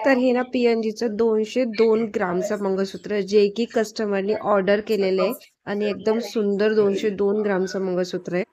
तर हे ना पीएनजीचं 202 ग्रामचं मंगळसूत्र जे की कस्टमरनी ऑर्डर केलेलं आहे आणि एकदम सुंदर 202 ग्रामचं मंगळसूत्र आहे.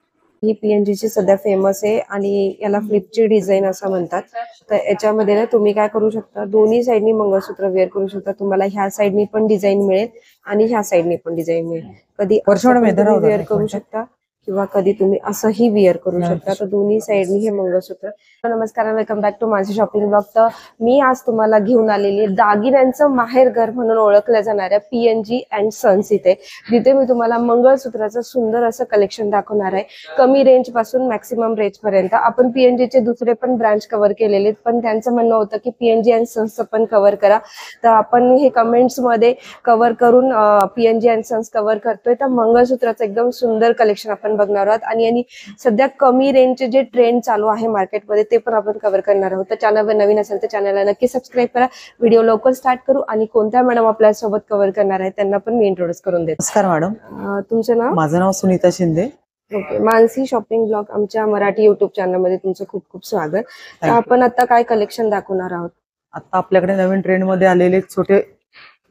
ही पीएनजीची सध्या फेमस आहे आणि याला फ्लिपची डिझाईन असं म्हणतात. तर याच्यामध्ये ना तुम्ही काय करू शकता, दोन्ही साईडनी मंगळसूत्र वेअर करू शकता. तुम्हाला ह्या साईडनी पण डिझाईन मिळेल आणि ह्या साईडनी पण डिझाईन मिळेल. कधी वेअर करू शकता किंवा कधी तुम्ही असंही वेअर करू शकता. तर दोन्ही साईडनी हे मंगळसूत्र. नमस्कार, वेलकम बॅक टू माझी शॉपिंग ब्लॉग. तर मी आज तुम्हाला घेऊन आलेली आहे दागिन्यांचं माहेरघर म्हणून ओळखल्या जाणाऱ्या पीएनजी अँड सन्स इथे, जिथे मी तुम्हाला मंगळसूत्राचं सुंदर असं कलेक्शन दाखवणार आहे. कमी रेंज पासून मॅक्सिमम रेंज पर्यंत. आपण पीएनजीचे दुसरे पण ब्रँच कव्हर केलेले, पण त्यांचं म्हणणं होतं की पीएनजी अँड सन्सचं पण कव्हर करा. तर आपण हे कमेंट्स मध्ये कव्हर करून पीएनजी अँड सन्स कव्हर करतोय. तर मंगळसूत्राचं एकदम सुंदर कलेक्शन आपण बघणार आहोत आणि सध्या कमी रेंजचे जे ट्रेंड चालू आहे मार्केटमध्ये ते पण आपण कव्हर करणार आहोत. तर चॅनलवर नवीन असेल तर चॅनलला नक्की सबस्क्राईब करा. व्हिडिओ लवकर स्टार्ट करू आणि कोणत्या मॅडम आपल्या सोबत कव्हर करणार आहे त्यांना पण मी इंट्रोड्यूस करून देते. नमस्कार मॅडम, तुमचं नाव? माझं नाव Sunita Shinde. Okay, Mansi shopping blog आमच्या मराठी युट्यूब चॅनल मध्ये तुमचं खूप खूप स्वागत. तर आपण आता काय कलेक्शन दाखवणार आहोत? आता आपल्याकडे नवीन ट्रेंड मध्ये आलेले छोटे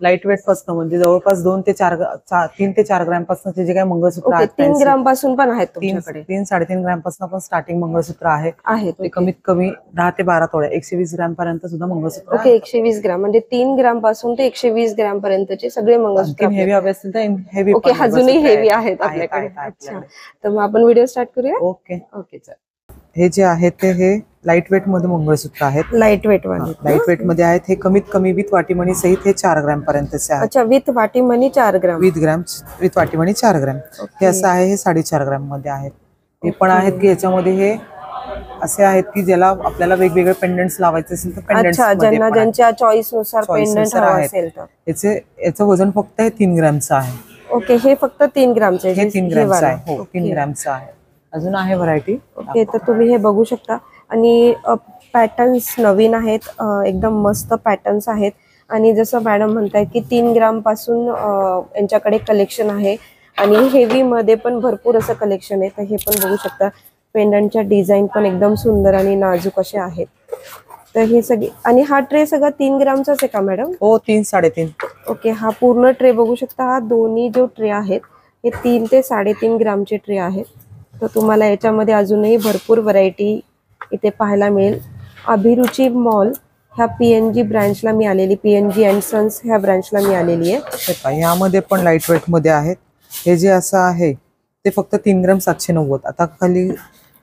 लाईट वेट पासून, म्हणजे जवळपास 3 ते 4 ग्रॅम पासून जे काही मंगळसूत्र आहेत, 3 ग्राम पासून पण आहेत तुमच्याकडे? 3-3.5 ग्रॅम पासून पण स्टार्टिंग मंगळसूत्र आहे. ते कमीत कमी 10 ते 12 तोळे 120 ग्रॅम पर्यंत सुद्धा मंगळसूत्र. ओके, 120 ग्राम म्हणजे 3 ग्राम पासून ते 120 ग्राम पर्यंतचे सगळे मंगळसूत्र. हेवी हवे असतील तर हेवी. ओके, अजूनही हेवी आहेत आपल्याकडे. अच्छा, तर मग आपण व्हिडिओ स्टार्ट करूया. ओके ओके चल. हे जे आहे ते हे लाईट वेट मध्ये मंगळसूत्र आहेत. लाईट वेट मध्ये आहेत. हे कमीत कमी विथ वाटीमणी सहित हे 4 ग्रॅम पर्यंतचे आहे. अच्छा, विथ वाटीमणी 4 ग्राम. विथ वाटीमणी 4 ग्रॅम. हे असं आहे. हे 4.5 ग्रॅम मध्ये आहेत. हे पण आहेत की याच्यामध्ये हे असे आहेत की ज्याला आपल्याला वेगवेगळे पेंडंट्स लावायचे असेल तर पेंडंट्स ज्यांना ज्यांच्या चॉईस नुसार पेंडंट हवा असेल तर याचं वजन फक्त 3 ग्रॅमचं आहे. ओके, हे फक्त 3 ग्रामचं आहे. हे 3 ग्रॅमचं आहे. हो, 3 ग्रॅमचं आहे. अजून आहे व्हरायटी. ओके, तर तुम्ही हे बघू शकता आणि पॅटर्न्स नवीन आहेत. एकदम मस्त पॅटर्न्स आहेत आणि जसं मॅडम म्हणताय की 3 ग्राम पासून यांच्याकडे कलेक्शन आहे आणि हेवी मध्ये पण भरपूर असं कलेक्शन आहे. तर हे पण बघू शकता. पेंडंटच्या डिझाईन पण एकदम सुंदर आणि नाजूक असे आहेत. तर हे सगळे आणि हा ट्रे सगळा 3 ग्रामचाच आहे का मॅडम? हो, 3-3.5. ओके, हा पूर्ण ट्रे बघू शकता. हा दोन्ही जो ट्रे आहेत हे 3 ते 3.5 ग्रामचे ट्रे आहेत. तर तुम्हाला याच्यामध्ये अजूनही भरपूर व्हरायटी इथे पाहायला मिळेल. अभिरुची मॉल ह्या पीएनजी ब्रँचला मी आलेली, पीएनजी अँड सन्स ह्या ब्रँचला मी आलेली आहे. यामध्ये पण लाईट वेट मध्ये आहेत. हे जे असं आहे ते फक्त 3 ग्रॅम 790. आता खाली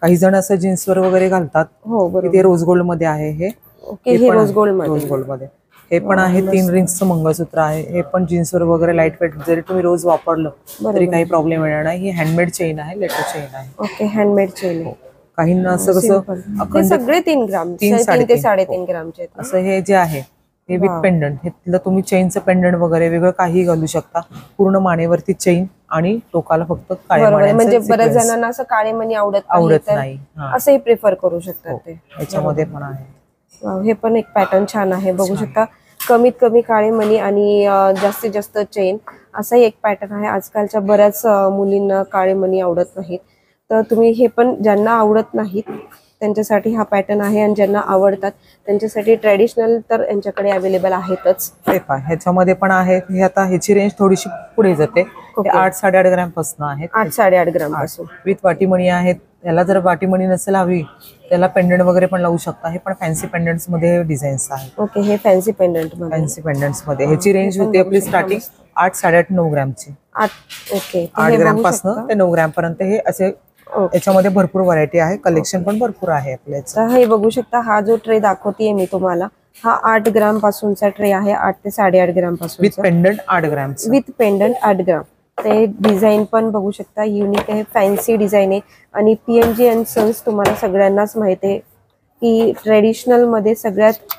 काही जण असं जीन्सवर वगैरे घालतात. हो बरोबर. ते रोज गोल्ड मध्ये आहे. हे हे रोज गोल्ड मध्ये. हे पण आहे 3 रिंग्सचं मंगळसूत्र आहे. हे पण जीन्सवर वगैरे लाईट वेट, जरी तुम्ही रोज वापरलं तरी काही प्रॉब्लेम येणार नाही. ही हँडमेड चेन आहे, लेटर चेन आहे. Okay, handmade chain. काहींना असं कसं सगळे 3 ग्राम 3 ते 3.5 ग्रामचे असं हे जे आहे हे विथ पेंडंट. हे तुम्ही चेनचं पेंडंट वगैरे वेगळं काही घालू शकता. पूर्ण मानेवरती चेन आणि टोकाला फक्त काळे मणी. म्हणजे बऱ्याच जणांना असं काळे मणी आवडत नाही, असंही प्रिफर करू शकतात ते. याच्यामध्ये पण आहे. हे पण एक पॅटर्न छान आहे, बघू शकता. कमीत कमी काळे मणी आणि जास्तीत जास्त चेन असाही एक पॅटर्न आहे. आजकालच्या बऱ्याच मुलींना काळे मणी आवडत नाहीत. तर तुम्ही हे पण ज्यांना आवडत नाहीत त्यांच्यासाठी हा पॅटर्न आहे आणि ज्यांना आवडतात त्यांच्यासाठी ट्रेडिशनल तर यांच्याकडे अवेलेबल आहेतच. ह्याच्यामध्ये पण आहे. हे आता ह्याची रेंज थोडीशी पुढे जाते. 8-8.5 ग्रॅम पासून आहेत. 8-8.5 ग्राम पासून विथ वाटीमणी आहेत. याला जर वाटीमणी नसेल हवी त्याला पेंडंट वगैरे पण लावू शकता. हे पण फॅन्सी पेंडंट्स मध्ये डिझाईन्स आहेत. ओके, हे फॅन्सी पेंडंट मध्ये ह्याची रेंज होते आपली स्टार्टिंग 8-8.5-9 ग्रॅमची. ओके, 8 ग्रॅम पासून ते 9 ग्रॅम पर्यंत हे असे. याच्यामध्ये भरपूर व्हरायटी आहे, कलेक्शन पण भरपूर आहे आपल्याचं. हे बघू शकता. हा जो ट्रे दाखवतेय मी तुम्हाला हा 8 ग्राम पासूनचा ट्रे आहे. 8 ते 8.5 ग्राम पासून with pendant 8 gram. With pendant 8 ग्राम. ते डिझाईन पण बघू शकता, युनिक आहे, फॅन्सी डिझाईन आहे. आणि पीएनजी अँड सन्स तुम्हाला सगळ्यांनाच माहिती आहे की ट्रेडिशनल मध्ये सगळ्यात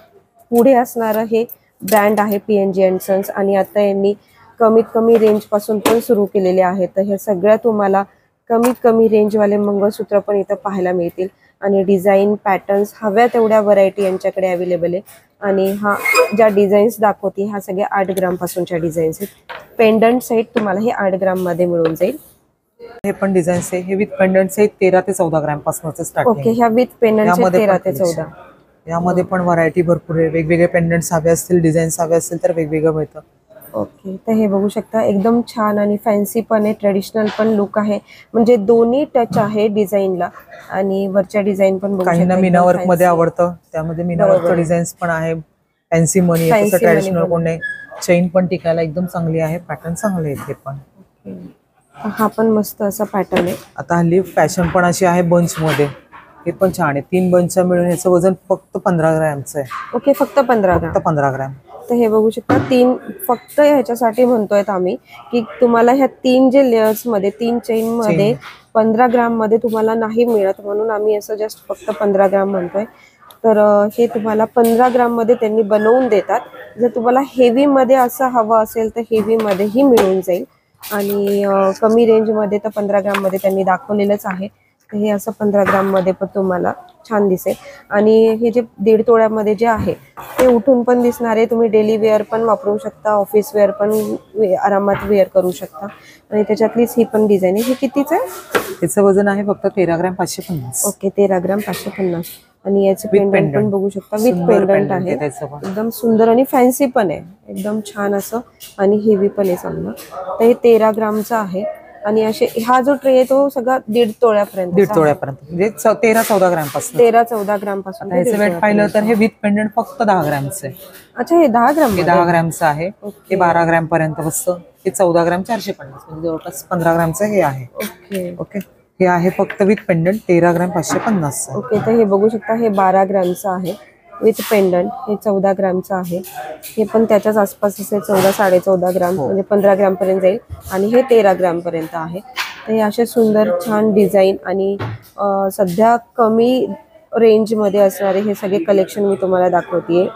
पुढे असणारं हे ब्रँड आहे पीएनजी अँड सन्स. आणि आता यांनी कमीत कमी रेंज पासून पण सुरू केलेले आहेत. तर हे सगळ्या तुम्हाला कमीत कमी रेंजवाले मंगळसूत्र पण इथं पाहायला मिळतील. आणि डिझाईन पॅटर्न्स हव्या तेवढ्या व्हरायटी यांच्याकडे अवेलेबल आहे. आणि हा ज्या डिझाईन्स दाखवते ह्या सगळ्या 8 ग्राम पासूनच्या डिझाईन्स आहेत. पेंडंट सहित तुम्हाला हे 8 ग्राम मध्ये मिळून जाईल. हे पण डिझाईन्स आहे. हे विथ पेंडंट सहित 13 ते 14 ग्राम पासूनच स्टार्ट. ओके, ह्या विथ पेंडंट 13 ते 14. यामध्ये पण व्हरायटी भरपूर आहे. वेगवेगळे पेंडंट्स हवे असतील, डिझाईन्स हवे असतील तर वेगवेगळं मिळतं. ओके, तर हे बघू शकता एकदम छान आणि फॅन्सी पण आहे, ट्रेडिशनल पण लुक आहे, म्हणजे दोन्ही टच आहे डिझाईनला. आणि वरच्या डिझाईन पण बघू काहींना शकता मीना वर्क एकदम मध्ये fancy. आवडतं, त्यामध्ये मीना बरोबर वर्कचं आहे. डिझाईन्स पण आहे. फॅन्सी मनी आहे, तसं Fancy money ट्रॅडिशनल पण कोण नाही. चेन पण टिकायला एकदम चांगली आहे, पॅटर्न चांगले आहेत हे पण. हा पण मस्त असा पॅटर्न आहे. आता हल्ली फॅशन पण अशी आहे बंच मध्ये, हे पण छान आहे. 3 बंचचं मिळून याचं वजन फक्त 15 ग्रॅमचं आहे. ओके, फक्त 15 ग्राम. फक्त 15 ग्रॅम. तर हे बघू शकता 3 फक्त ह्याच्यासाठी म्हणतोय आम्ही की तुम्हाला ह्या 3 जे लेयर्स मध्ये 3 चेन मध्ये 15 ग्राम मध्ये तुम्हाला नाही मिळत, म्हणून आम्ही असं जस्ट फक्त 15 ग्राम म्हणतोय. तर हे तुम्हाला 15 ग्राम मध्ये त्यांनी बनवून देतात. जर तुम्हाला हेवी मध्ये असं हवं असेल तर हेवी मध्येही मिळून जाईल. आणि कमी रेंज मध्ये तर 15 ग्राम मध्ये त्यांनी दाखवलेलंच आहे. तर हे असं 15 ग्राम मध्ये पण तुम्हाला छान दिसेल. आणि हे जे 1.5 तोळ्यामध्ये जे आहे ते उठून पण दिसणार आहे. तुम्ही डेली वेअर पण वापरू शकता, ऑफिस वेअर पण आरामात वेअर करू शकता. आणि त्याच्यातलीच ही पण डिझाईन आहे. हे कितीच आहे? त्याचं वजन आहे फक्त 13 ग्रॅम 550. ओके, 13 ग्राम 550. आणि याचे With पेंडंट पण pendant. बघू शकता, विथ सुंदर पेंडंट pendant आहे. आहे त्याचं पण. एकदम सुंदर आणि फॅन्सी पण आहे, एकदम छान असं. आणि हेवी पण आहे चांगलं. तर हे 13 ग्रामचं आहे. आणि असे हा जो ट्रे आहे तो सगळा 1.5 तोळ्यापर्यंत. 1.5 तोळ्यापर्यंत, म्हणजे 13-14 ग्रॅम पासून. 13-14 ग्राम पासून. आता ह्याचं वेट पाहिलं तर हे विथ पेंडंट फक्त 10 ग्रॅमचं आहे. अच्छा, हे 10 ग्राम. हे 10 ग्रॅमचं आहे. ओके. हे 12 ग्रॅम पर्यंत बसतं. हे 14 ग्रॅम 450, म्हणजे जवळपास 15 ग्रॅमचं हे आहे. ओके ओके, हे आहे फक्त विथ पेंडंट 13 ग्रॅम 550. ओके, तर हे बघू शकता हे 12 ग्रॅमचं आहे विथ पेंडंट. हे 14 ग्रॅमचं आहे. हे पण त्याच्याच आसपास असेल, 14-14.5 ग्राम, म्हणजे 15 ग्रॅम पर्यंत जाईल. आणि हे 13 ग्रॅम पर्यंत आहे. तर हे असे सुंदर छान डिझाईन आणि सध्या कमी रेंजमध्ये असणारे हे सगळे कलेक्शन मी तुम्हाला दाखवतेय.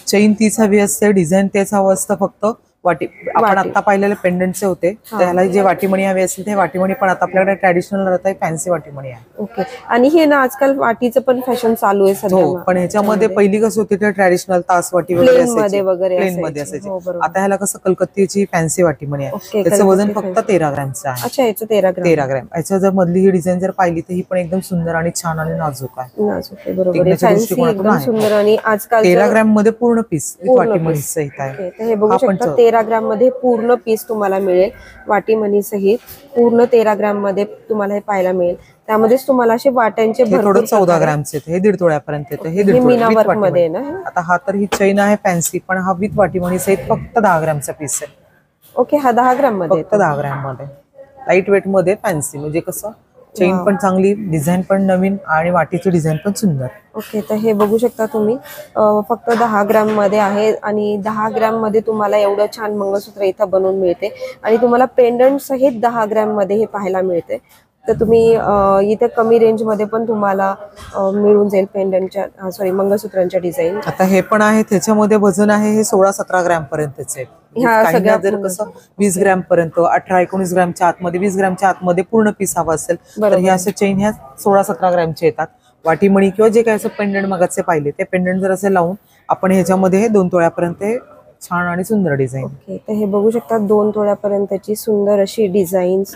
चेन तीच हवी असते, डिझाईन तेच हवं असतं. फक्त वाटी आपण आता पाहिलेले पेंडंटचे होते, त्याला जे वाटीमणी हवे असतील ते वाटीमणी पण आता आपल्याकडे ट्रॅडिशनल राहत आहे, फॅन्सी वाटीमणी आहे. ओके, आणि हे ना आजकाल वाटीचं पण फॅशन चालू आहे सध्या. हो, पण ह्याच्यामध्ये पहिली कसं होती ते ट्रॅडिशनल तास वाटी वगैरे प्लेन मध्ये असायची. हो, बरोबर. आता ह्याला कसं कलकत्तीची फॅन्सी वाटीमणी आहे. ओके, त्याचं वजन कलकत्ती फक्त 13 ग्रॅमचं आहे. अच्छा, याचं 13 ग्राम. 13 ग्रॅम. याच्या जर मधली ही डिझाईन जर पाहिली तर ही पण एकदम सुंदर आणि छान आणि नाजूक आहे. नाजूक आहे, बरोबर आहे. टिकण्याच्या फॅन्सी दृष्टिकोनातून एकदम आहे. सुंदर. आणि आजकाल 13 ग्रॅम मध्ये पूर्ण पीस वाटीमणी सहित आहे. ओके, तर हे बघू शकता 13 ग्राम मध्ये पूर्ण पीस तुम्हाला मिळेल, वाटीमणी सहित पूर्ण 13 ग्राम मध्ये तुम्हाला हे पाहायला मिळेल. त्यामध्येच तुम्हाला असे वाट्यांचे हे थोडं 14 ग्रॅमचे येते, हे 1.5 तोळ्यापर्यंत येते. हे 1.5 मीना वर्क वाटीमणी मध्ये ना. आता हा तर ही चैन आहे फॅन्सी, पण हा विथ वाटीमणी सहित फक्त 10 ग्रॅमचा पीस आहे. ओके, हा 10 ग्राम मध्ये फक्त 10 ग्रॅम मध्ये, लाईट वेट मध्ये फॅन्सी. म्हणजे कसं चेन पण चांगली, डिझाईन पण नवीन आणि वाटीची डिझाईन पण सुंदर. ओके, तर हे बघू शकता तुम्ही फक्त 10 ग्राम मध्ये आहे. आणि 10 ग्राम मध्ये तुम्हाला एवढं छान मंगळसूत्र इथं बनवून मिळते. आणि तुम्हाला पेंडंट सहित 10 ग्राम मध्ये हे पाहायला मिळते. तर तुम्ही इथे कमी रेंज मध्ये पण तुम्हाला मिळून जाईल पेंडंटच्या मंगळसूत्रांच्या डिझाईन. आता हे पण आहे, त्याच्यामध्ये वजन आहे हे 16-17 ग्रॅम पर्यंतचे. काहींना जर कसं 20 ग्रॅम पर्यंत, 18-19 ग्रॅमच्या आतमध्ये, 20 ग्रॅमच्या आतमध्ये पूर्ण पीस हवा असेल तर हे असे चेन ह्या 16-17 ग्रॅमचे येतात. वाटीमणी किंवा जे काही असं पेंडंट मगाचे पाहिले ते पेंडंट जर असे लावून आपण ह्याच्यामध्ये हे 2 तोळ्यापर्यंत छान आणि सुंदर डिझाईन. ओके, तर हे बघू शकता 2 तोळ्यापर्यंतची सुंदर अशी डिझाईन्स,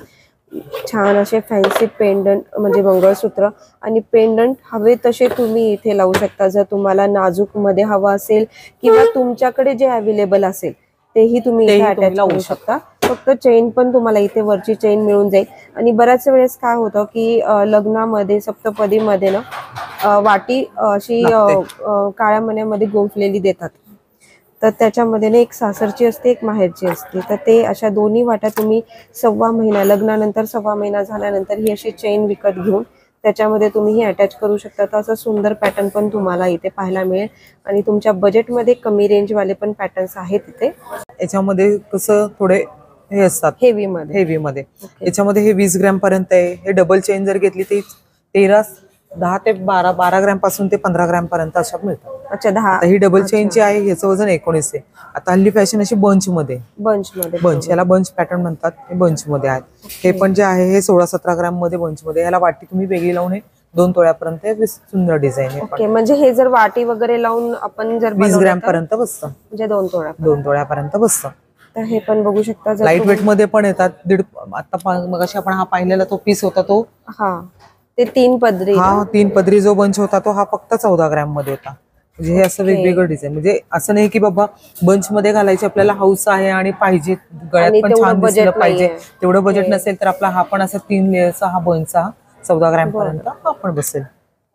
छान असे फॅन्सी पेंडंट म्हणजे मंगळसूत्र. आणि पेंडंट हवे तसे तुम्ही इथे लावू शकता. जर तुम्हाला नाजूक मध्ये हवा असेल किंवा तुमच्याकडे जे अवेलेबल असेल तेही तुम्ही इथे अटॅच करू शकता. फक्त चेन पण तुम्हाला इथे वरची चेन मिळून जाईल. आणि बऱ्याच वेळेस काय होतं की लग्नामध्ये सप्तपदीमध्ये ना वाटी अशी काळ्या मण्यामध्ये गुंफलेली देतात. तर त्याच्यामध्ये ना एक सासरची असते, एक माहेरची असते. तर ते अशा दोन्ही वाट्या तुम्ही 1.25 महिना, लग्नानंतर 1.25 महिना झाल्यानंतर ही अशी चेन विकत घेऊन त्याच्यामध्ये तुम्ही ही अटॅच करू शकता. तर असं सुंदर पॅटर्न पण तुम्हाला इथे पाहायला मिळेल. आणि तुमच्या बजेटमध्ये कमी रेंजवाले पण पॅटर्न्स आहेत इथे. याच्यामध्ये कसं थोडे हे असतात हेवी मध्ये. याच्यामध्ये हे 20 ग्रॅम पर्यंत आहे. हे डबल चेन जर घेतली तर 10 ते 12 ग्रॅम पासून ते 15 ग्रॅम पर्यंत अशा मिळतात. अच्छा, 10. ही डबल चेनची आहे, याचं वजन 19 आहे. आता हल्ली फॅशन अशी बंच याला बंच पॅटर्न म्हणतात. हे बंच मध्ये आहेत. हे पण जे आहे हे 16-17 ग्रॅम मध्ये बंच मध्ये. याला वाटी तुम्ही वेगळी लावून हे 2 तोळ्यापर्यंत सुंदर डिझाईन आहे. ओके, म्हणजे हे जर वाटी वगैरे लावून आपण जर 20 ग्रॅम पर्यंत बसतं, म्हणजे 2 तोळ्यापर्यंत बसतं. तर हे पण बघू शकता. लाईट वेट मध्ये पण येतात. आता मग आपण हा पाहिलेला तो पीस होता तो हा ते 3 पदरी ना? हा 3 पदरी जो बंच होता तो हा फक्त 14 ग्रॅम मध्ये होता. म्हणजे हे असं वेगवेगळं डिझाईन, म्हणजे असं नाही की बाबा बंच मध्ये घालायची आपल्याला हौस आहे आणि पाहिजे गळ्यात आणि पण तेवढं छान दिसलं बजेट पाहिजे, नाहीये. तेवढं बजेट ओके. नसेल तर आपला हा पण असा 3 लेयरचा हा बंचचा 14 ग्रॅम बरं. पर्यंत हा पण बसेल.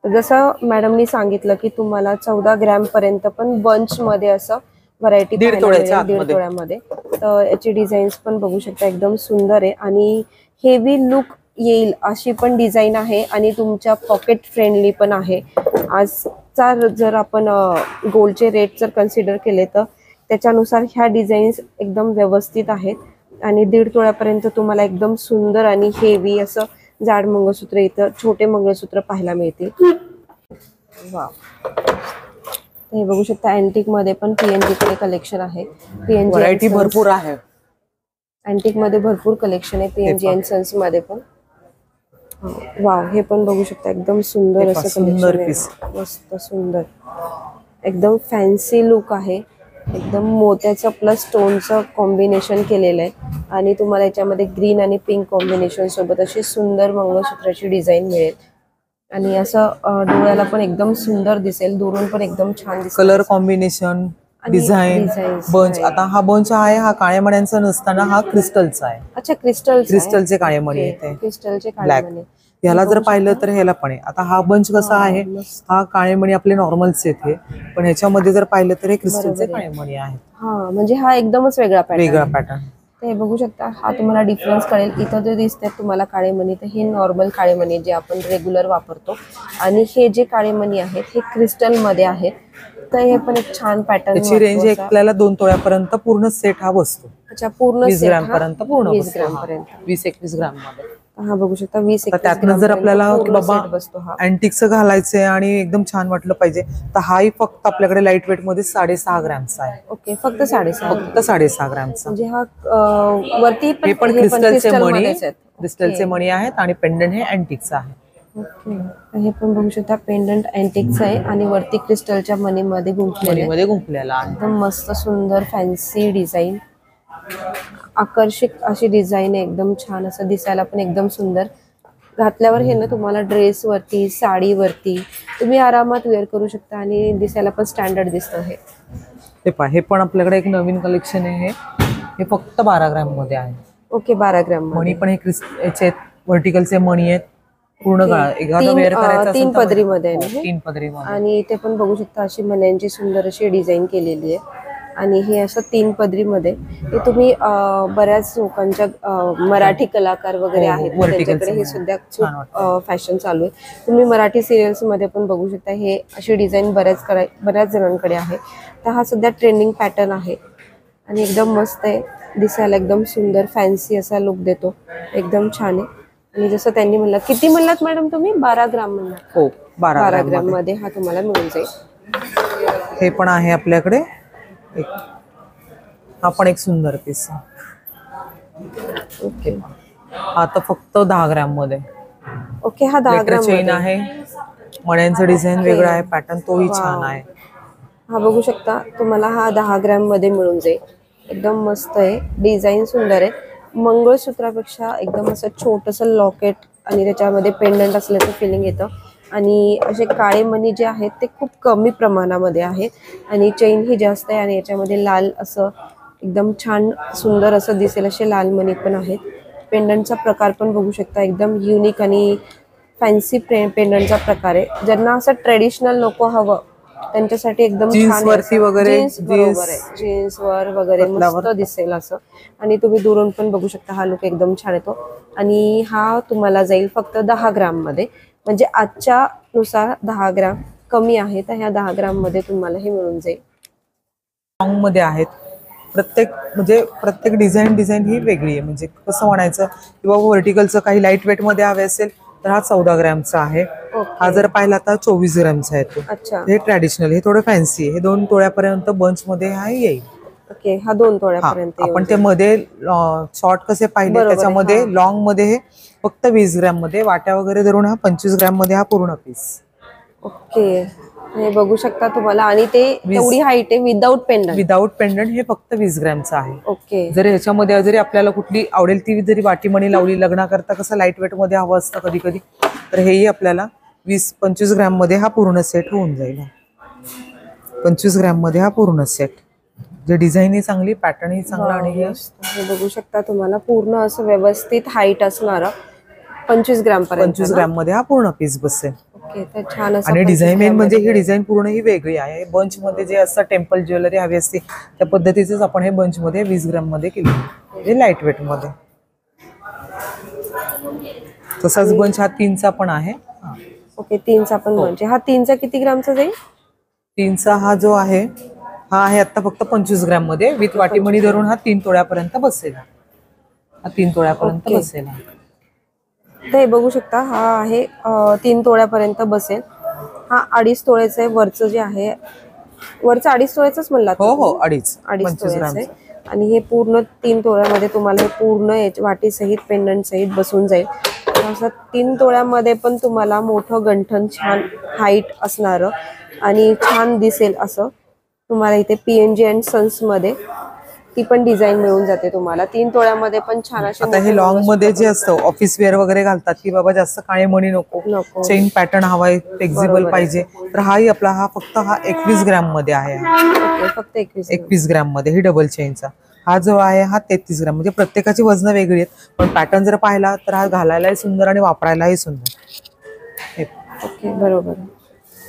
जसं मॅडमनी सांगितलं की तुम्हाला 14 ग्रॅम पर्यंत पण बंच मध्ये असं व्हरायटी 1.5 पाहायला तोळ्याच्या मिळेल, 1.5 आतमध्ये. तोळ्यामध्ये. तर याची डिझाईन्स पण बघू शकता, एकदम सुंदर आहे आणि हेवी लुक येईल अशी पण डिझाईन आहे आणि तुमच्या पॉकेट फ्रेंडली पण आहे. आजचा जर आपण गोल्डचे रेट जर कन्सिडर केले तर त्याच्यानुसार ह्या डिझाईन्स एकदम व्यवस्थित आहेत आणि 1.5 तोळ्यापर्यंत तुम्हाला एकदम सुंदर आणि हेवी असं जाड मंगळसूत्र, इथं छोटे मंगळसूत्र पाहायला मिळतील. वाव. हे बघू शकता, अँटिक मध्ये पण पीएनजी कडे कलेक्शन आहे. पीएनजी व्हरायटी भरपूर आहे. अँटिक मध्ये भरपूर कलेक्शन आहे पीएनजी अँड सन्स मध्ये पण. वाव, हे पण बघू शकता, एकदम सुंदर असं सुंदर कलेक्शन पीस. आहे. मस्त सुंदर, एकदम फॅन्सी लुक आहे. एकदम मोत्याचं प्लस स्टोनचं कॉम्बिनेशन केलेलं आहे आणि तुम्हाला याच्यामध्ये ग्रीन आणि पिंक कॉम्बिनेशन सोबत अशी सुंदर मंगळसूत्राची डिझाईन मिळेल आणि असं डोळ्याला पण एकदम सुंदर दिसेल, दुरून पण एकदम छान दिसेल. Colour combination, design, bunch. आता हा बंच आहे हा काळ्या मण्यांचा नसताना हा क्रिस्टलचा आहे. अच्छा, क्रिस्टलचे काळे मणी येते, क्रिस्टलचे काळे ब्लॅक. मणी. ह्याला जर पाहिलं तर ह्याला पण आहे. आता हा बंच कसा आहे, हा काळे मणी आपले नॉर्मलचे आहेत, पण ह्याच्यामध्ये जर पाहिलं तर हे क्रिस्टलचे काळे मणी आहेत. हा, म्हणजे हा एकदमच वेगळा वेगळा पॅटर्न. पॅटर्न. ते बघू शकता, हा तुम्हाला डिफरन्स कळेल. इथं जे दिसतात तुम्हाला काळे मणी, तर हे नॉर्मल काळे मणी जे आपण रेग्युलर वापरतो आणि हे जे काळे मणी आहेत हे क्रिस्टल मध्ये आहेत. तर हे पण एक छान पॅटर्न. त्याची रेंज आपल्याला 2 तोळ्यापर्यंत पूर्ण सेट हा बसतो. अच्छा, पूर्ण 20 ग्रॅम पर्यंत पूर्ण 20 ग्रॅम पर्यंत, 20-21 ग्रॅम मध्ये. हा बघू शकता, 20-21 त्यातनं ग्रॅम जर आपल्याला की बाबा बसतो हा. अँटिकचं घालायचंय आणि एकदम छान वाटलं पाहिजे तर हाही फक्त आपल्याकडे लाईट वेट मध्ये 6.5 ग्रॅमचा आहे. ओके, फक्त 6.5. फक्त 6.5 ग्रॅमचा. म्हणजे हा वरती हे पण क्रिस्टलचे मणी, आहेत. क्रिस्टलचे मणी आहेत आणि पेंडंट हे अँटिकचं आहे. ओके, हे पण बघू शकता, पेंडंट अँटिकचं आहे आणि वरती क्रिस्टलच्या मणीमध्ये गुंफलेला आहे. एकदम मस्त सुंदर फॅन्सी डिझाईन, आकर्षक अशी डिझाईन आहे. एकदम छान असं दिसायला पण एकदम सुंदर. घातल्यावर हे ना तुम्हाला ड्रेसवरती, साडीवरती तुम्ही आरामात वेअर करू शकता आणि दिसायला पण स्टँडर्ड दिसतं. हे पण आपल्याकडे एक नवीन कलेक्शन आहे. हे फक्त 12 ग्रॅम मध्ये आहे. ओके, 12 ग्रॅम मणी पण हे याचे व्हर्टिकलचे मणी आहेत. पूर्ण गळा एखादा वेअर करायचा 3 पदरी मध्ये आहे. 3 पदरी मध्ये. आणि इथे पण बघू शकता अशी मण्यांची सुंदर अशी डिझाईन केलेली आहे आणि हे असं 3 पदरी मध्ये. हे तुम्ही बऱ्याच लोकांच्या मराठी कलाकार वगैरे आहेत त्यांच्याकडे हे सुद्धा खूप फॅशन चालू आहे. तुम्ही मराठी सिरियल्स मध्ये पण बघू शकता, हे अशी डिझाईन बऱ्याच जणांकडे आहे. तर हा सध्या ट्रेंडिंग पॅटर्न आहे आणि एकदम मस्त आहे दिसायला, एकदम सुंदर फॅन्सी असा लुक देतो, एकदम छान आहे. आणि जसं त्यांनी म्हणलं, किती म्हणलात मॅडम तुम्ही? 12 ग्रॅम म्हणलात. हो, 12 ग्रॅम मध्ये हा तुम्हाला मिळून जाईल. हे पण आहे आपल्याकडे. हा पण एक सुंदर पीस. ओके, हा तर फक्त 10 ग्रॅम मध्ये. ओके, हा 10 ग्रॅम चेन आहे, मण्यांचं डिझाईन वेगळं आहे, पॅटर्न तोही छान आहे. हा बघू शकता, तुम्हाला हा 10 ग्रॅम मध्ये मिळून जाईल. एकदम मस्त आहे, डिझाईन सुंदर आहे. मंगळसूत्रापेक्षा एकदम असं छोटंसं लॉकेट आणि त्याच्यामध्ये पेंडंट असल्याचं फिलिंग येतं. आणि असे काळे मणी जे आहेत ते खूप कमी प्रमाणामध्ये आहेत आणि चेन ही जास्त आहे आणि याच्यामध्ये लाल असं एकदम छान सुंदर असं दिसेल असे लाल मणी पण आहेत. पेंडंटचा प्रकार पण बघू शकता, एकदम युनिक आणि फॅन्सी पेंडंटचा प्रकार आहे. ज्यांना असं ट्रेडिशनल नको हवं त्यांच्यासाठी एकदम छान वगैरे, जीन्स वर वगैरे मस्त दिसेल असं. आणि तुम्ही दुरून पण बघू शकता, हा लुक एकदम छान येतो. आणि हा तुम्हाला जाईल फक्त 10 ग्रॅम मध्ये, म्हणजे आजच्या नुसार 10 ग्रॅम कमी आहे, तर ह्या 10 ग्रॅम मध्ये तुम्हाला हे मिळून जाईल. लॉंग मध्ये आहेत प्रत्येक डिझाईन ही वेगळी आहे. म्हणजे कसं म्हणायचं किंवा व्हर्टिकलचं काही लाईट वेट मध्ये हवे असेल तर हा 14 ग्रॅमचा आहे. हा जर पाहिला तर 24 ग्रॅमचा आहे तो. अच्छा, हे ट्रॅडिशनल, हे थोडं फॅन्सी आहे. हे 2 तोळ्यापर्यंत बंच मध्ये हा येईल. ओके, हा 2 तोळ्यापर्यंत. आपण ते मध्ये शॉर्ट कसे पाहिले त्याच्यामध्ये लॉंग मध्ये हे फक्त 20 ग्रॅम मध्ये, वाट्या वगैरे धरून हा 25 ग्रॅम मध्ये हा पूर्ण पीस. ओके, हे बघू शकता तुम्हाला, आणि ते तेवढी हाईट आहे विदाऊट पेंडंट. विदाऊट पेंडंट हे फक्त 20 ग्रॅमचं आहे. ओके. जर ह्याच्यामध्ये जरी आपल्याला कुठली आवडेल ती जरी वाटीमणी लावली, लग्नाकरता कसं लाईट वेट मध्ये हवं असतं कधी कधी, तर हेही आपल्याला 20-25 ग्रॅम मध्ये हा पूर्ण सेट होऊन जाईल. 25 ग्रॅम मध्ये हा पूर्ण सेट. जे डिझाईन ही चांगली, पॅटर्न ही चांगला, आणि हे बघू शकता तुम्हाला पूर्ण असं व्यवस्थित हाईट असणार 25 ग्रॅम पर्यंत. 25 ग्रॅम मध्ये हा पूर्ण पीस बसेल. ओके. तर छान असं. आणि डिझाईन मेन म्हणजे ही डिझाईन पूर्ण ही वेगळी आहे. बंच मध्ये जे असं टेम्पल ज्वेलरी हवी असते त्या पद्धतीचेच आपण हे बंच मध्ये 20 ग्रॅम मध्ये केले, म्हणजे लाईट वेट मध्ये. तसाच बंच हा 3चा पण आहे. ओके. 3चा पण बंच. हा 3चा किती ग्रामचा जाईल? 3चा हा जो आहे हा आहे आता फक्त 25 ग्रॅम मध्ये, विथ वाटीमणी धरून हा 3 तोळ्यापर्यंत बसेल. हा 3 तोळ्यापर्यंत बसेल. तर हे बघू शकता हा आहे 3 तोळ्यापर्यंत बसेल. हा 2.5 तोळ्याचं आहे. वरचं जे आहे वरचं 2.5 तोळ्याचंच म्हणलात? हो हो, 2.5 तोळ्याचं आहे. आणि हे पूर्ण 3 तोळ्यामध्ये तुम्हाला हे पूर्ण वाटी सहित पेंडंट सहित बसून जाईल. असं 3 तोळ्यामध्ये पण तुम्हाला मोठं गंठन, छान हाईट असणार आणि छान दिसेल असं तुम्हाला इथे PNG अँड सन्स मध्ये ती पण डिझाईन मिळून जाते तुम्हाला. 3 तोळ्यामध्ये पण छान असे. आता हे लॉंग मध्ये जे असतं ऑफिस वेअर वगैरे घालतात की बाबा जास्त काळे मणी नको, चेन पॅटर्न हवाय, फ्लेक्झिबल पाहिजे, तर हाही आपला हा फक्त 21 ग्रॅम मध्ये आहे. फक्त 21 ग्रॅम मध्ये ही डबल चेनचा. हा जो आहे हा 33 ग्रॅम. म्हणजे प्रत्येकाची वजन वेगळी आहेत, पण पॅटर्न जर पाहिला तर हा घालायलाही सुंदर आणि वापरायलाही सुंदर. ओके. बरोबर.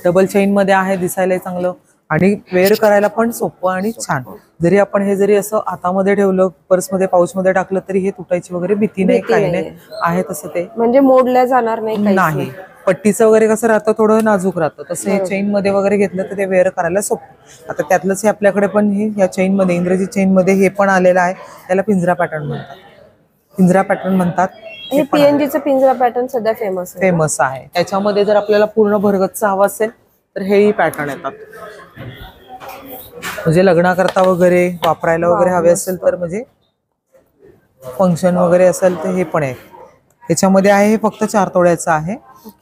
डबल चेन मध्ये आहे, दिसायलाही चांगलं आणि वेअर करायला पण सोपं आणि छान. जरी आपण हे जरी असं हातामध्ये ठेवलं, पर्समध्ये, पाऊचमध्ये टाकलं तरी हे तुटायची वगैरे भीती नाही, काही नाही आहे. तसं ते म्हणजे मोडल्या जाणार नाही. पट्टीचं वगैरे कसं राहतं, थोडं नाजूक राहतं, तसं हे चेन मध्ये वगैरे घेतलं तर ते वेअर करायला सोपं. आता त्यातलंच हे आपल्याकडे पण हे या चेन मध्ये, इंग्रजी चेन मध्ये हे पण आलेलं आहे. त्याला पिंजरा पॅटर्न म्हणतात. पिंजरा पॅटर्न म्हणतात. हे PNGचं पिंजरा पॅटर्न सध्या फेमस आहे. त्याच्यामध्ये जर आपल्याला पूर्ण भरगतचा हवा असेल तर हेही पॅटर्न येतात. म्हणजे लग्नाकरता वगैरे वापरायला वगैरे हवे असेल तर, म्हणजे फंक्शन वगैरे असेल तर हे पण आहे. त्याच्यामध्ये आहे हे फक्त 4 तोळ्याचा आहे.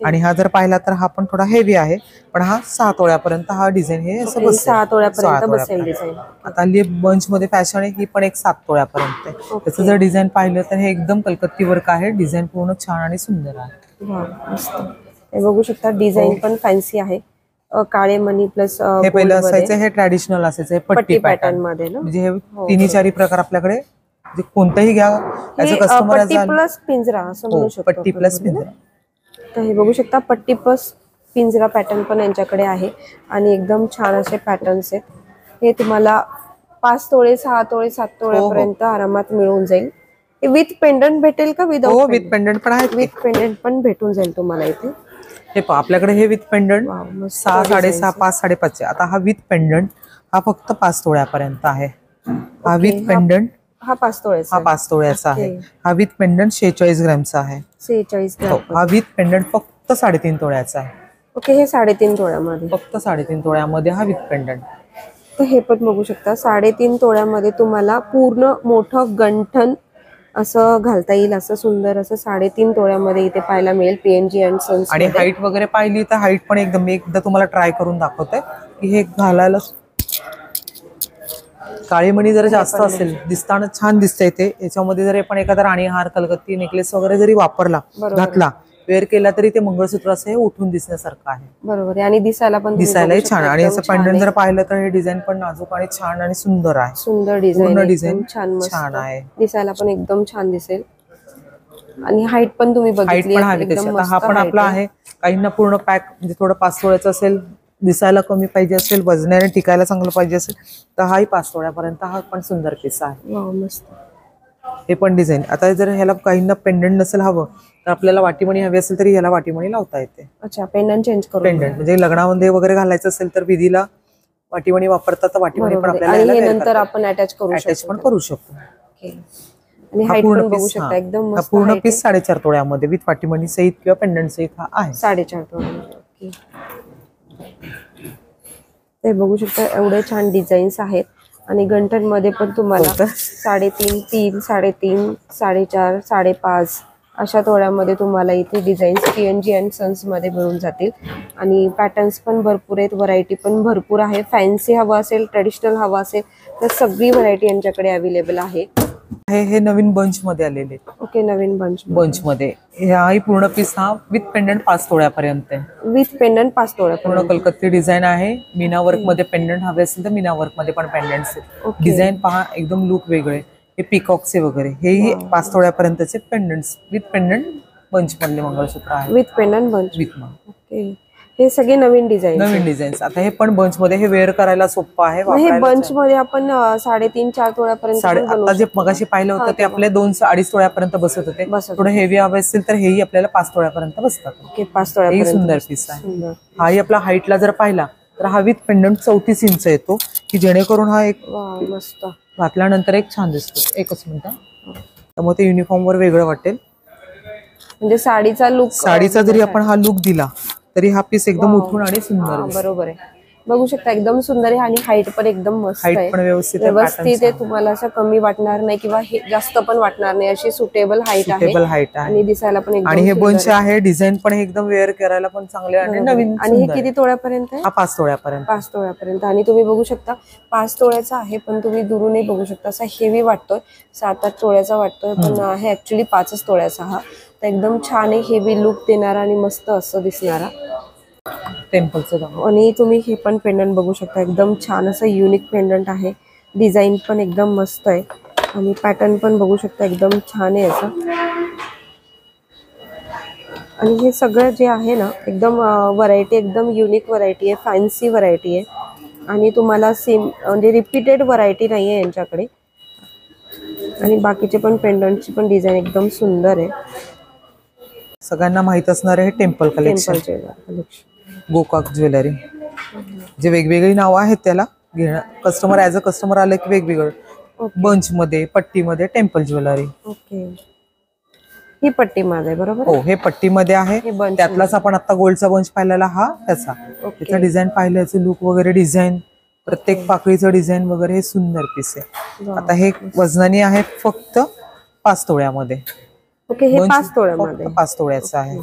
आणि हा जर पाहिला तर हा पण थोडा हेवी आहे, पण हा 6 तोळ्यापर्यंत हा डिझाईन हे असं बसेल. 6 तोळ्यापर्यंत बसेल डिझाईन. आता हल्ली बंच मध्ये फॅशन आहे, ही पण एक 7 तोळ्यापर्यंत आहे. त्याचं जर डिझाईन पाहिलं तर हे एकदम कलकत्ती वर्क आहे. डिझाईन पूर्ण छान आणि सुंदर आहे. हे बघू शकता, डिझाईन पण फॅन्सी आहे. काळे मणी प्लस हे पहिलं असायचं, हे ट्रॅडिशनल असायचं पट्टी पॅटर्न मध्ये ना. म्हणजे हे 3-4 प्रकार आपल्याकडे, कोणताही घ्या कस्टमर पट्टी प्लस पिंजरा असं म्हणू शकतो. पट्टी प्लस पिंजरा. तर हे बघू शकता, पट्टी प्लस पिंजरा पॅटर्न पण यांच्याकडे आहे आणि एकदम छान असे पॅटर्न्स आहेत. हे तुम्हाला 5 तोळे, 6 तोळे, 7 तोळ्यापर्यंत आरामात मिळून जाईल. हे विथ पेंडंट भेटेल का विदाउट? विथ पेंडंट पण आहे. विथ पेंडंट पण भेटून जाईल तुम्हाला इथे. हे आपल्याकडे हे विथ पेंडंट 6, 6.5, 5, 5.5. आता हा विथ पेंडंट हा फक्त 5 तोळ्यापर्यंत आहे. हा विथ पेंडंट हा 5 तोळ्याचा. हा 5 तोळ्याचा आहे. हा विथ पेंडंट 46 ग्रॅमचा आहे. 46 ग्रॅम. हा विथ पेंडंट फक्त 3.5 तोळ्याचा आहे. ओके. हे 3.5 तोळ्यामध्ये, फक्त 3.5 तोळ्यामध्ये हा विथ पेंडंट. तर हे पण बघू शकता, 3.5 तोळ्यामध्ये तुम्हाला पूर्ण मोठं गंठन असं घालता येईल, असं सुंदर असं 3.5 तोळ्यामध्ये इथे पाहायला मिळेल PNG अँड सन्स. आणि हाईट वगैरे पाहिली तर हाईट पण एकदम, मी एकदा तुम्हाला ट्राय करून दाखवते की हे घालायला काळी मणी जर जास्त असेल, दिसताना छान दिसतंय ते. याच्यामध्ये जर आपण एखादा राणी हार, कलकत्ती नेकलेस वगैरे जरी वापरला, घातला, वेअर केला तरी ते मंगळसूत्र असं हे उठून दिसण्यासारखं आहे. बरोबर. आणि दिसायलाही छान. आणि असं पेंडंट जर पाहिलं तर हे डिझाईन पण नाजूक आणि छान आणि सुंदर आहे. सुंदर डिझाईन छान आहे. दिसायला पण एकदम छान दिसेल. आणि हाईट पण तुम्ही बघितली, हाईट पण हवी तशी. आता हा पण आपला आहे. काहींना पूर्ण पॅक म्हणजे थोडं 5 तोळ्याचं असेल, दिसायला कमी पाहिजे असेल, वजनाने टिकायला चांगलं पाहिजे असेल तर हाही 5 तोळ्यापर्यंत हा पण सुंदर पीस आहे. मस्त. हे पण डिझाईन. आता जर ह्याला काहींना पेंडंट नसेल हवं तर आपल्याला वाटीमणी हवी असेल तरी ह्याला वाटीमणी लावता येते. अच्छा. पेंडंट चेंज करून, पेंडंट म्हणजे लग्नामध्ये वगैरे घालायचं असेल तर विधीला वाटीमणी वापरतात, तर वाटीमणी पण आपल्याला नंतर आपण अटॅच पण करू शकतो. आणि हाईट पण बघू शकता, एकदम मस्त. पूर्ण पीस 4.5 तोळ्यामध्ये विथ वाटीमणी सहित किंवा पेंडंट सहित हा आहे. 4.5 तोळ्यामध्ये. ते बघू शकता, एवढे छान डिझाईन्स आहेत. आणि गंठन मध्ये पण तुम्हाला 3.5, 3, 3.5, 4.5, 5.5 अशा तोळ्यामध्ये तुम्हाला इथे डिझाईन्स PNG अँड सन्स मध्ये मिळून जातील आणि पॅटर्न्स पण भरपूर आहेत, व्हरायटी पण भरपूर आहे. फॅन्सी हवा असेल, ट्रेडिशनल हवा असेल तर सगळी व्हरायटी यांच्याकडे अवेलेबल आहे. हे नवीन बंच मध्ये आलेले. ओके, नवीन बंच मध्ये हाही पूर्ण पीस हा विथ पेंडंट 5 तोळ्यापर्यंत आहे. With pendant 5 तोळ्यापर्यंत. पूर्ण कलकत्ती डिझाईन आहे. मीना वर्क मध्ये पेंडंट हवे असेल तर मीना वर्क मध्ये पण पेंडंट्स आहेत. डिझाईन पहा, एकदम लुक वेगळे. हे पिकॉकचे वगैरे हेही 5 तोळ्यापर्यंतचे पेंडंट्स विथ पेंडंट बंच मधले मंगळसूत्र आहे. With pendant bunch. ओके, हे सगळे नवीन डिझाईन्स. आता हे पण बंच मध्ये हे वेअर करायला सोपं आहे. हे बंच मध्ये आपण 3.5-4 तोळ्यापर्यंत. आता जे मगाशी पाहिलं होतं ते आपले 2-2.5 तोळ्यापर्यंत बसत होते. थोडं हेवी हवे असेल तर हेही आपल्याला 5 तोळ्यापर्यंत बसतात. ओके, 5 तोळ्यापर्यंत. हे सुंदर पीस आहे. हाही आपला हाईटला जर पाहिला तर हा विथ पेंडंट 34 इंच येतो, की जेणेकरून हा एक मस्त घातल्यानंतर एक छान दिसतो. एकच मिनिट. त्यामुळे ते युनिफॉर्म वर वेगळं वाटेल. म्हणजे साडीचा जरी आपण हा लुक दिला तरी हा पीस एकदम उठून आणि सुंदर. बरोबर आहे, बघू शकता एकदम सुंदर आहे आणि हाईट पण एकदम मस्त आहे. हाईट पण व्यवस्थित आहे. तुम्हाला असं कमी वाटणार नाही किंवा हे जास्त पण वाटणार नाही, अशी सुटेबल हाईट आहे आणि दिसायला पण एकदम. आणि हे बंच आहे, डिझाईन पण एकदम वेअर करायला पण चांगले आणि नवीन. आणि हे किती तोळ्यापर्यंत आहे? हा 5 तोळ्यापर्यंत. 5 तोळ्यापर्यंत. आणि तुम्ही बघू शकता 5 तोळ्याचा आहे, पण तुम्ही दुरूनही बघू शकता असा हेवी वाटतोय. 7-8 तोळ्याचा वाटतोय, पण हे ऍक्च्युली 5च तोळ्याचा. हा तर एकदम छान आहे, हेवी लुक देणारा आणि मस्त असं दिसणारा टेम्पलचं. आणि तुम्ही हे पण पेंडंट बघू शकता, एकदम छान असं युनिक पेंडंट आहे. डिझाईन पण एकदम मस्त आहे आणि पॅटर्न पण बघू शकता एकदम छान आहे असं. आणि हे सगळं जे आहे ना एकदम व्हरायटी, एकदम युनिक व्हरायटी आहे, फॅन्सी व्हरायटी आहे आणि तुम्हाला म्हणजे रिपीटेड व्हरायटी नाही आहे यांच्याकडे. आणि बाकीचे पण पेंडंटची पण डिझाईन एकदम सुंदर आहे. सगळ्यांना माहित असणार आहे टेम्पल कलेक्शन, गोकाक ज्वेलरी. जे वेगवेगळी नावं आहेत त्याला घेणं, कस्टमर ऍज अ कस्टमर आलं की वेगवेगळं. बंच मध्ये, पट्टीमध्ये टेम्पल ज्वेलरी. ओके, ही पट्टीमध्ये बरोबर. हो, हे पट्टीमध्ये आहे. त्यातलाच आपण आता गोल्डचा बंच पाहिलेला हा त्याचा. त्याचा डिझाईन पाहिलं, याचं लुक वगैरे, डिझाईन प्रत्येक पाकळीचं डिझाइन वगैरे हे सुंदर पीस आहे. आता हे वजनाने आहे फक्त 5 तोळ्यामध्ये. ओके, हे 5 तोळ्यामध्ये 5 तोळ्याचं आहे.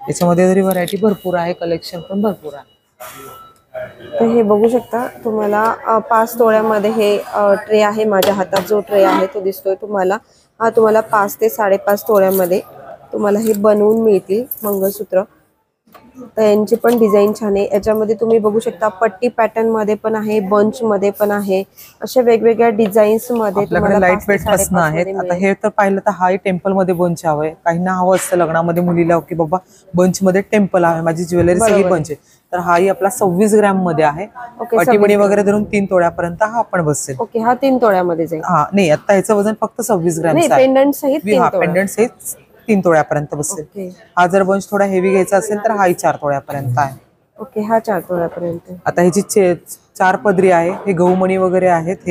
याच्यामध्ये जरी व्हरायटी भरपूर आहे, कलेक्शन पण भरपूर आहे. तर हे बघू शकता तुम्हाला 5 तोळ्यामध्ये हे ट्रे आहे. माझ्या हातात जो ट्रे आहे तो दिसतोय तुम्हाला, हा तुम्हाला 5 ते 5.5 तोळ्यामध्ये तुम्हाला हे बनवून मिळतील मंगळसूत्र. तर यांची पण डिझाईन छान आहे. याच्यामध्ये तुम्ही बघू शकता पट्टी पॅटर्न मध्ये पण आहे, बंच मध्ये पण आहे, अशा वेगवेगळ्या डिझाईन्स मध्ये तुम्हाला लाईट वेट पासून आहेत. आता हे तर पाहिलं तर हा टेम्पल मध्ये बंच हवंय. काहींना हवं असतं लग्नामध्ये मुलीला की बाबा बंच मध्ये टेम्पल आहे, माझी ज्वेलरी सगळी बंच आहे, तर हाही आपला 26 ग्रॅम मध्ये आहे. पट्टीमणी वगैरे धरून 3 तोळ्यापर्यंत हा पण बसेल. ओके, हा 3 तोळ्यामध्ये जाईल. हा नाही, आता ह्याचं वजन फक्त 26 ग्रॅम आहे. पेंडंट सहित 3 तोळ्यापर्यंत बसेल. हा जर बंच थोडा हेवी घ्यायचा असेल तर हाही 4 तोळ्यापर्यंत आहे. ओके, हा 4 तोळ्यापर्यंत. आता ह्याची 4 पदरी आहे. हे गहूमणी वगैरे आहेत.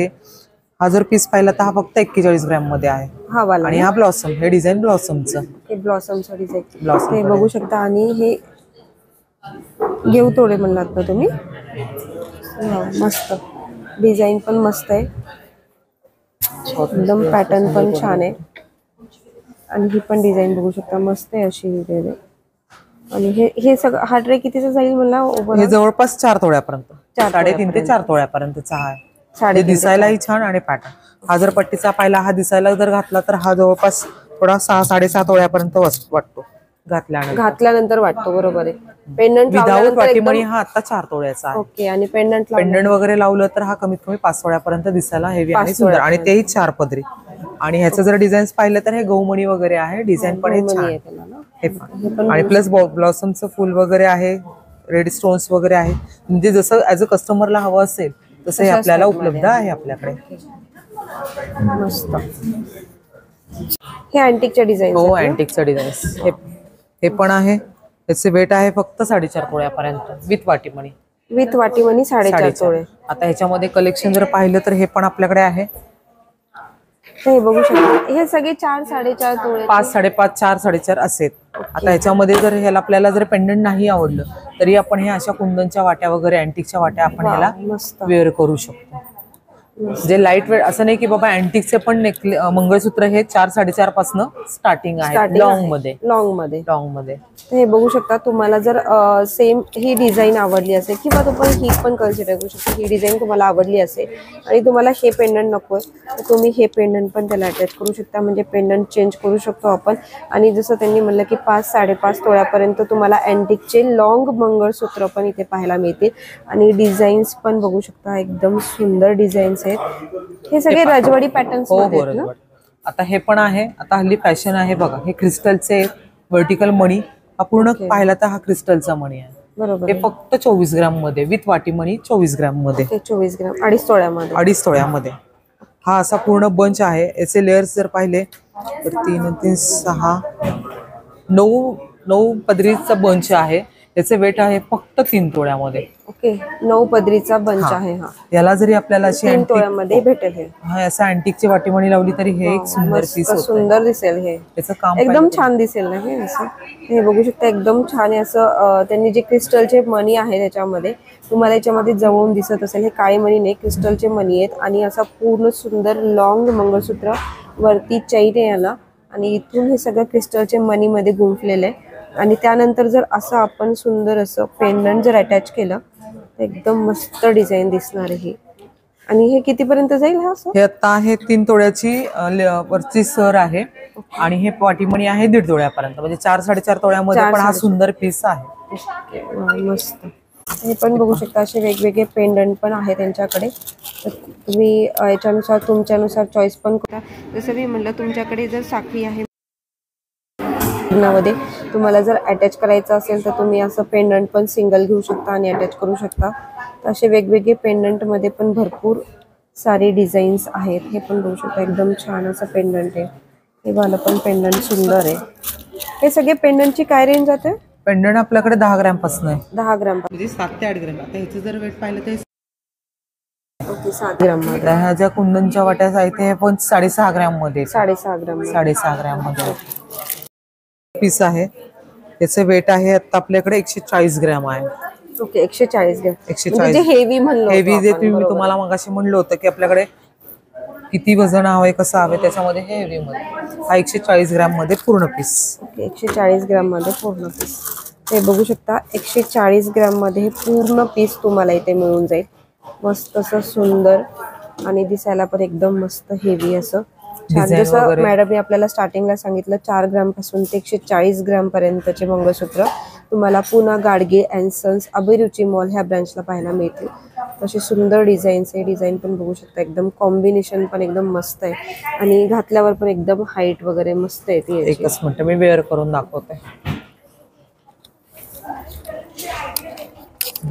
हा जर पीस पाहिला तर हा फक्त 41 ग्रॅम मध्ये आहे. हा वाला. आणि हा ब्लॉसम, हे डिझाईन ब्लॉसमचं. ब्लॉसमचं डिझाईन हे बघू शकता. आणि हे घेऊ तोडे म्हणलात ना तुम्ही. मस्त डिझाईन पण मस्त आहे, एकदम पॅटर्न पण छान आहे. आणि ही पण डिझाईन बघू शकता, मस्त आहे अशी. आणि हे सगळं हा ट्रे कितीचा जाईल मला? हे जवळपास 4 तोळ्यापर्यंत, 3.5 ते 4 तोळ्यापर्यंतचा आहे. दिसायलाही छान आणि पॅटर्न. हा जर पट्टीचा पाहिला, हा दिसायला जर घातला तर हा जवळपास थोडा 6-6.5 तोळ्यापर्यंत वाटतो घातल्यानंतर वाटतो. बरोबर आहे. पेंडंट विदाउट वाटीमणी हा आता 4 तोळ्याचा आहे. ओके, आणि पेंडंट वगैरे लावलं तर हा कमीत कमी 5 तोळ्यापर्यंत दिसायला हेवी आहे, सुंदर. आणि तेही 4 पदरी. आणि ह्याचं जर डिझाईन पाहिलं तर हे गहूमणी वगैरे आहे, डिझाईन पण हे छान. हे पण आणि प्लस ब्लॉसमचं फुल वगैरे आहे, रेड स्टोन्स वगैरे आहे. म्हणजे जसं ऍज अ कस्टमरला हवं असेल तसं हे आपल्याला उपलब्ध आहे आपल्याकडे. मस्त. हे अँटिकच्या डिझाईन. हो, अँटिकचं डिझाईन हे पण आहे. त्याचे वेट आहे फक्त 4.5 तोळ्यापर्यंत विथ वाटीमणी. 4.5 तोळे. आता ह्याच्यामध्ये कलेक्शन जर पाहिलं तर हे पण आपल्याकडे आहे. हे बघू शकता, हे सगळे 4-4.5 तोळे, 5, 5.5, 4, 4.5 असेल. आता ह्याच्यामध्ये जर ह्याला आपल्याला जर पेंडंट नाही आवडलं तरी आपण हे अशा कुंदनच्या वाट्या वगैरे अँटिकच्या वाट्या आपण ह्याला वेअर करू शकतो. जे लाईट वेट असं नाही की बाबा अँटिकचे पण मंगळसूत्र हे 4-4.5 पासून स्टार्टिंग आहे लॉंग मध्ये. लॉंग मध्ये हे बघू शकता. तुम्हाला जर सेम ही डिझाईन आवडली असेल किंवा तुम्ही ही पण कन्सिडर करू शकता, ही डिझाईन तुम्हाला आवडली असेल आणि तुम्हाला हे पेंडंट नकोय तर तुम्ही हे पेंडंट पण त्याला अटॅच करू शकता. म्हणजे पेंडंट चेंज करू शकतो आपण. आणि जसं त्यांनी म्हणलं की 5-5.5 तोळ्यापर्यंत तुम्हाला अँटिकचे लॉंग मंगळसूत्र पण इथे पाहायला मिळतील. आणि डिझाईन्स पण बघू शकता, एकदम सुंदर डिझाईन्स आहेत. हे सगळे राजवाडी पॅटर्न्स मध्ये आहेत ना. आता हे पण आहे, आता हल्ली फॅशन आहे बघा, हे क्रिस्टलचे व्हर्टिकल मणी. हा पूर्ण पाहिला तर हा क्रिस्टलचा मणी आहे. बरोबर. हे फक्त 24 ग्राम मध्ये विथ वाटी मणी 24 ग्राम मध्ये. 24 ग्राम 2.5 तोळ्यामध्ये. 2.5 तोळ्यामध्ये हा असा पूर्ण बंच आहे. याचे लेयर्स जर पाहिले तर 3 3 6 9 पदरीचा बंच आहे. याचे वेट आहे फक्त 3 तोळ्यामध्ये. ओके, 9 पदरीचा बंच आहे हा. याला जरी आपल्याला अशी 3 तोळ्यामध्ये भेटेल. हे हा असं अँटिकची वाटीमणी लावली तरी हे एक सुंदर पीस होतं. सुंदर दिसेल. हे त्याचं काम एकदम छान दिसेल ना हे असं. हे बघू शकता, एकदम छान आहे असं. त्यांनी जे क्रिस्टलचे मणी आहे त्याच्यामध्ये तुम्हाला याच्यामध्ये जवळून दिसत असेल, हे काळे मणी नाही, क्रिस्टलचे मणी आहेत. आणि असा पूर्ण सुंदर लॉंग मंगळसूत्र वरती चैन आहे याला. आणि इथून हे सगळं क्रिस्टलचे मणीमध्ये गुंफलेलं आहे. आणि त्यानंतर जर असं आपण सुंदर असं पेंडंट जर अटॅच केलं तर एकदम मस्त डिझाईन दिसणार आहे. आणि हे कितीपर्यंत जाईल हा? हे आता आहे 3 तोळ्याची वरची सर आहे. आणि हे पाटीमणी आहे 1.5 तोळ्यापर्यंत, म्हणजे 4-4.5 तोळ्यामध्ये पण हा सुंदर पीस आहे. मस्त. हे पण बघू शकता, असे वेगवेगळे पेंडंट पण आहे त्यांच्याकडे. तर तुम्ही याच्यानुसार तुमच्यानुसार चॉईस पण करा. जसं मी म्हणलं, तुमच्याकडे जर साखळी आहे लग्नामध्ये, तुम्हाला जर अटॅच करायचं असेल तर तुम्ही असं पेंडंट पण सिंगल घेऊ शकता आणि अटॅच करू शकता. तर असे वेगवेगळे पेंडंटमध्ये पण भरपूर सारे डिझाईन्स आहेत. हे पण बघू शकता, एकदम छान असं पेंडंट आहे. हे वाला पण पेंडंट सुंदर आहे. हे सगळे पेंडंटची काय रेंज जाते? पेंडंट आपल्याकडे 10 ग्रॅम पासून आहे. 10 ग्रॅम म्हणजे 7 ते 8 ग्रॅम. आता ह्याचं जर वेट पाहिलं तर ओके 7 ग्रॅम मध्ये. ह्या ज्या कुंदनच्या वाट्या आहेत हे पण 6.5 ग्रॅम मध्ये. 6.5 ग्रॅम. 6.5 ग्रॅम मध्ये पीस आहे. याचं वेट आहे आता आपल्याकडे 140 ग्रॅम आहे. Okay, 140 gram. 140 म्हणजे हेवी म्हणलं. हेवी जे तुम्हाला मगाशी म्हणलं होतं की आपल्याकडे किती वजन हवंय, कसं हवंय, त्याच्यामध्ये हे हेवी मध्ये हा 140 ग्रॅम मध्ये पूर्ण पीस. ओके, 140 ग्रॅम मध्ये पूर्ण पीस. हे बघू शकता, 140 ग्रॅम मध्ये हे पूर्ण पीस तुम्हाला इथे मिळून जाईल. मस्त असं सुंदर आणि दिसायला पण एकदम मस्त हेवी असं छान. जसं मॅडमने आपल्याला स्टार्टिंगला सांगितलं, 4 ग्रॅम पासून ते 140 ग्रॅम पर्यंतचे मंगळसूत्र तुम्हाला पुन्हा गाडगे अँड सन्स अभिरुची मॉल ह्या ब्रँचला पाहायला मिळतील. असे सुंदर डिझाईन्स आहे. डिझाईन पण बघू शकता, एकदम कॉम्बिनेशन पण एकदम मस्त आहे. आणि घातल्यावर पण एकदम हाईट वगैरे मस्त आहे ती. एकच मिनिट मी वेअर करून दाखवते.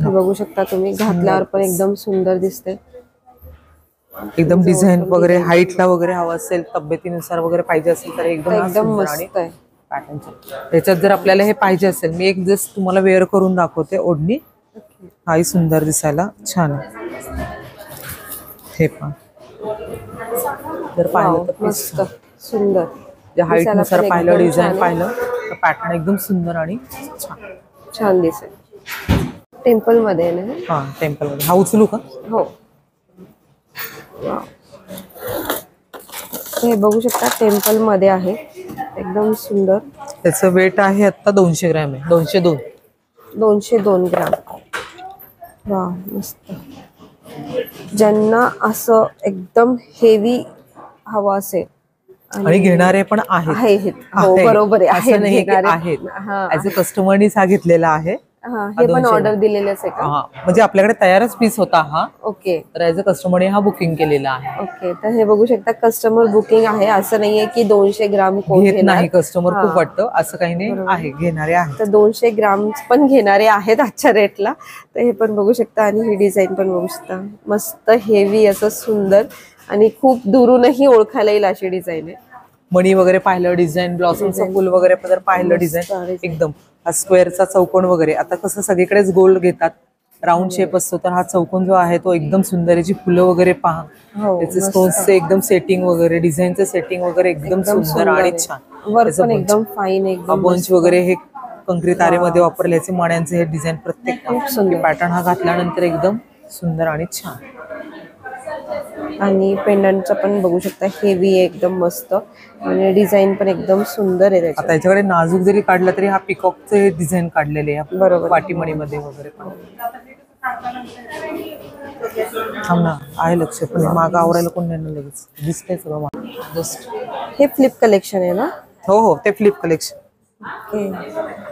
बघू शकता तुम्ही, घातल्यावर पण एकदम सुंदर दिसते. एकदम डिझाईन वगैरे हाईटला वगैरे हवं असेल, तब्येतीनुसार वगैरे पाहिजे असेल तर एकदम मस्त आहे. त्याच्यात जर आपल्याला हे पाहिजे असेल, मी एक जस्ट तुम्हाला वेअर करून दाखवते. ओढणी हाही सुंदर दिसायला छान आहे. हे पण जर पाहिलं तर मस्त सुंदर, हाईट नुसार पाहिलं, डिझाईन पाहिलं तर पॅटर्न एकदम सुंदर आणि छान दिसेल. टेम्पल मध्ये ना. हा, टेम्पल मध्ये. हा उचलू का? हो. हे बघू शकता, टेम्पल मध्ये आहे, एकदम सुंदर. त्याचं वेट आहे आता 200 ग्रॅम आहे. 202 ग्रॅम. वा, मस्त. ज्यांना असं एकदम हेवी हवं असेल आणि घेणारे पण आहेत. हो, बरोबर आहे. असं नाही की आहेत. ऍज अ कस्टमरनीच हा घेतलेला आहे. हे पण ऑर्डर दिलेलेच आहे का? म्हणजे आपल्याकडे तयारच पीस होता हा. ओके. तर ऍज अ कस्टमरने हा बुकिंग केलेला आहे. ओके, तर हे बघू शकता, कस्टमर बुकिंग आहे. असं नाहीये की 200 ग्राम कोण घेत नाही. कस्टमर खूप वाटतं असं काही नाही आहे, घेणारे आहेत. तर 200 ग्राम पण घेणारे आहेत आजच्या रेटला. तर हे पण बघू शकता. आणि ही डिझाईन पण बघू शकता, मस्त हेवी असं सुंदर आणि खूप दुरूनही ओळखायला येईल अशी डिझाईन आहे. मणी वगैरे पाहिलं, डिझाईन ब्लॉसमचं फुल वगैरे जर पाहिलं, डिझाईन एकदम हा स्क्वेअरचा चौकोन वगैरे. आता कसं सगळीकडेच गोल घेतात, राऊंड शेप असतो, तर हा चौकोन जो आहे तो एकदम सुंदर. याची फुलं वगैरे पहा, त्याचे स्टोन्सचे एकदम सेटिंग वगैरे, डिझाईनचं सेटिंग वगैरे एकदम सुंदर आणि छान. एकदम फाईन, एकदम बंच वगैरे हे कंक्रीट तारेमध्ये वापरल्याचे मण्यांचे हे डिझाईन प्रत्येक पॅटर्न हा घातल्यानंतर एकदम सुंदर आणि छान. आणि पेंडंटचं पण बघू शकता हेवी आहे एकदम मस्त आणि डिझाईन पण एकदम सुंदर आहे आता याच्याकडे नाजूक जरी काढला तरी हा पिकॉकचे डिझाईन काढलेले आहे बरोबर. वाटीमणीमध्ये वगैरे पण. थांब ना, आहे लक्ष पण मागं आवरायला कोण नाही ना, लगेच दिसतंय सगळं मागं जस्ट. हे फ्लिप कलेक्शन आहे ना? हो हो, ते फ्लिप कलेक्शन.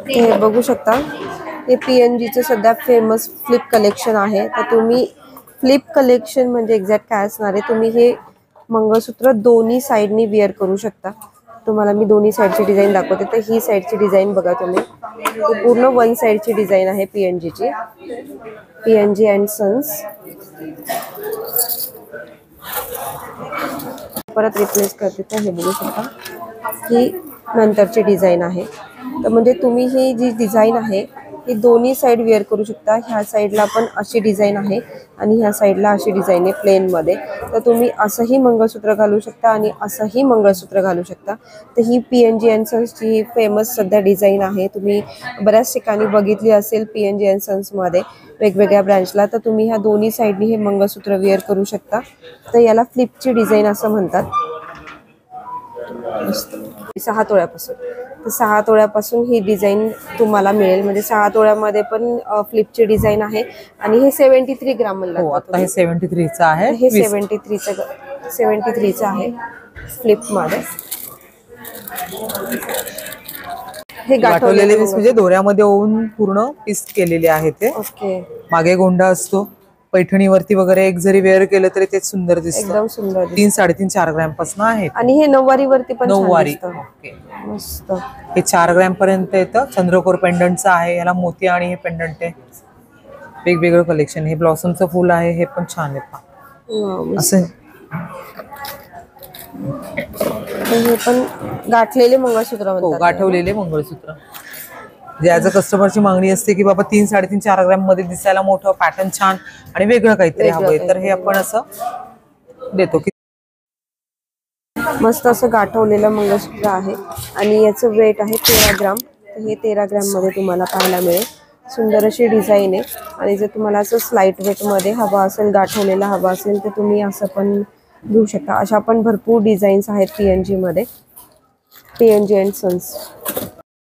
हे बघू शकता हे PNGचे सध्या फेमस फ्लिप कलेक्शन आहे. तर तुम्ही फ्लिप कलेक्शन म्हणजे एक्झॅक्ट काय असणार आहे, तुम्ही हे मंगळसूत्र दोन्ही साईडनी वेअर करू शकता. तुम्हाला मी दोन्ही साईडची डिझाईन दाखवते. तर ही साईडची डिझाईन बघा तुम्ही, ही पूर्ण वन साईडची डिझाईन आहे PNGची, PNG अँड सन्स. परत रिप्लेस करते तर हे बघू शकता ही नंतरची डिझाईन आहे. तर म्हणजे तुम्ही ही जी डिझाईन आहे ही दोन्ही साईड वेअर करू शकता. ह्या साईडला पण अशी डिझाईन आहे आणि ह्या साईडला अशी डिझाईन आहे प्लेनमध्ये. तर तुम्ही असंही मंगळसूत्र घालू शकता आणि असंही मंगळसूत्र घालू शकता. तर ही PNG अँड सन्सची ही फेमस सध्या डिझाईन आहे. तुम्ही बऱ्याच ठिकाणी बघितली असेल PNG अँड सन्समध्ये वेगवेगळ्या ब्रँचला. तर तुम्ही ह्या दोन्ही साईडनी हे मंगळसूत्र वेअर करू शकता. तर याला फ्लिपची डिझाईन असं म्हणतात. 6 तोळ्यापासून, तर 6 तोळ्यापासून ही डिझाईन तुम्हाला मिळेल. म्हणजे 6 तोळ्यामध्ये पण फ्लिपची डिझाईन आहे आणि हे 73 ग्राम हो, आता हे 73चं आहे. हे 73चं आहे फ्लिपमध्ये. हे गाठवलेले पीस म्हणजे दोऱ्यामध्ये ओवून पूर्ण पीस केलेले आहे ते. ओके. मागे गोंडा असतो. पैठणीवरती वगैरे एक जरी वेअर केलं तरी ते सुंदर दिसतं. एकदम सुंदर. 3, 3.5, 4 ग्रॅम पासून आहे आणि हे नऊवारीवरती पण नऊवारी. ओके, मस्त. हे 4 ग्रॅम पर्यंत येतं. चंद्रकोर पेंडंटचं आहे, याला मोती आणि हे पेंडंट आहे. वेगवेगळं कलेक्शन. हे ब्लॉसमचं फुल आहे, हे पण छान आहे असं. हे पण गाठलेले मंगळसूत्र हो, म्हणतात. गाठवलेले मंगळसूत्र. जे ॲज अ कस्टमरची मागणी असते की बाबा 3, 3.5, 4 ग्रॅम मध्ये दिसायला मोठं पॅटर्न छान आणि वेगळं काहीतरी हवंय, तर हे आपण असं देतो की मस्त असं गाठवलेलं मंगळसूत्र आहे आणि याचं वेट आहे 13 ग्राम. तर हे 13 ग्राम मध्ये तुम्हाला पाहायला मिळेल. सुंदर अशी डिझाईन आहे आणि जर तुम्हाला असं स्लाइट वेटमध्ये हवा असेल, गाठवलेला हवा असेल, तर तुम्ही असं पण घेऊ शकता. अशा पण भरपूर डिझाईन्स आहेत PNG मध्ये, PNG अँड सन्स.